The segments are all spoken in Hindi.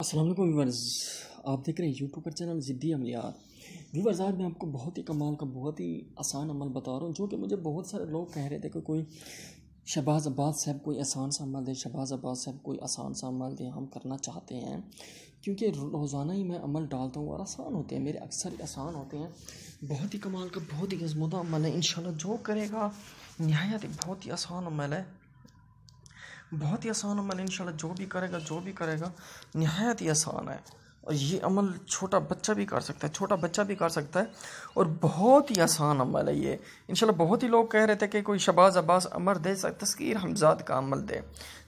अस्सलाम वालेकुम व्यूवर्स, आप देख रहे हैं यूट्यूब पर चैनल ज़िद्दी अमलियात। व्यूवर्स, आज मैं आपको बहुत ही कमाल का बहुत ही आसान अमल बता रहा हूँ, जो कि मुझे बहुत सारे लोग कह रहे थे कि कोई शहबाज अब्बास साहब कोई आसान सा अमल दे, शहबाज अब्बास साहब कोई आसान सा अमल दे, हम करना चाहते हैं। क्योंकि रोज़ाना ही मैं अमल डालता हूँ और आसान होते हैं, मेरे अक्सर आसान होते हैं। बहुत ही कमाल का बहुत ही गज़मुदा अमल है। इंशाल्लाह जो करेगा नहायत ही बहुत ही आसान अमल है, बहुत ही आसान अमल। इंशाल्लाह जो भी करेगा नहायत ही आसान है। और ये अमल छोटा बच्चा भी कर सकता है और बहुत ही आसान अमल है ये। इंशाल्लाह बहुत ही लोग कह रहे थे कि कोई शहबाज अब्बास अमर दे तस्कीर हमजाद का अमल दे।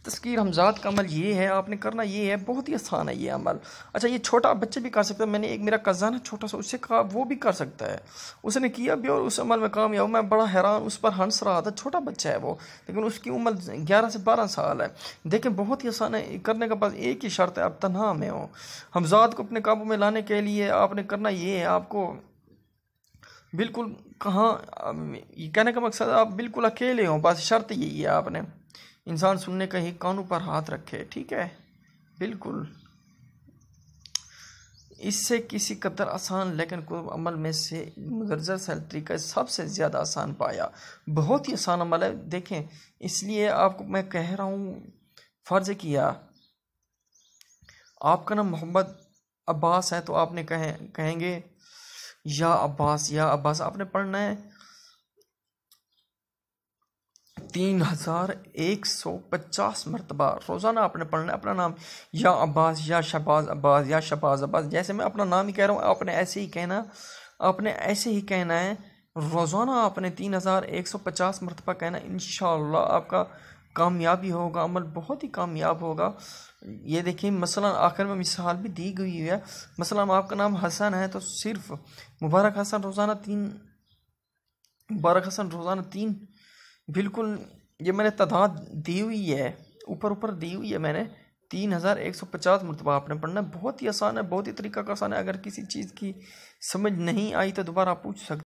तस्कीर हमजाद का अमल ये है, आपने करना ये है, बहुत ही आसान है ये अमल। अच्छा, ये छोटा बच्चे भी कर सकते हैं। मैंने एक मेरा कज़न है छोटा सा, उससे कहा वो भी कर सकता है, उसने किया भी और उस अमल में कामयाब। मैं बड़ा हैरान उस पर हंस रहा था। छोटा बच्चा है वो, लेकिन उसकी उम्र 11 से 12 साल है। देखें, बहुत ही आसान है करने का, बस एक ही शर्त है, आप तन्हा में हो। हमजाद को अपने काबू में लाने के लिए आपने करना ये है, आपको बिल्कुल ये कहने का मकसद आप बिल्कुल अकेले हो, बस शर्त यही है, आपने इंसान सुनने का ही कानों पर हाथ रखे, ठीक है। बिल्कुल इससे किसी कदर आसान, लेकिन कोई अमल में से मुदर्जर सल तरीका सबसे ज़्यादा आसान पाया। बहुत ही आसान अमल है, देखें। इसलिए आपको मैं कह रहा हूँ, फ़र्ज़ किया आपका नाम मोहम्मद अब्बास है तो आपने कहेंगे या अब्बास आपने पढ़ना है 3150 मरतबा रोज़ाना। आपने पढ़ना है अपना नाम, या अब्बास या शहबाज अब्बास या शहबाज अब्बास। जैसे मैं अपना नाम ही कह रहा हूँ, आपने ऐसे ही कहना है रोज़ाना। आपने 3150 मरतबा कहना है। इंशाअल्लाह आपका कामयाबी होगा, अमल बहुत ही कामयाब होगा। ये देखिए, मसलन आखिर में मिसाल भी दी गई है। मसलन आपका नाम हसन है तो सिर्फ मुबारक हसन रोज़ाना 3, बिल्कुल ये मैंने तादाद दी हुई है, ऊपर दी हुई है मैंने। 3150 मरतबा आपने पढ़ना है। बहुत ही आसान है, बहुत ही तरीका का आसान है। अगर किसी चीज़ की समझ नहीं आई तो दोबारा पूछ सकते।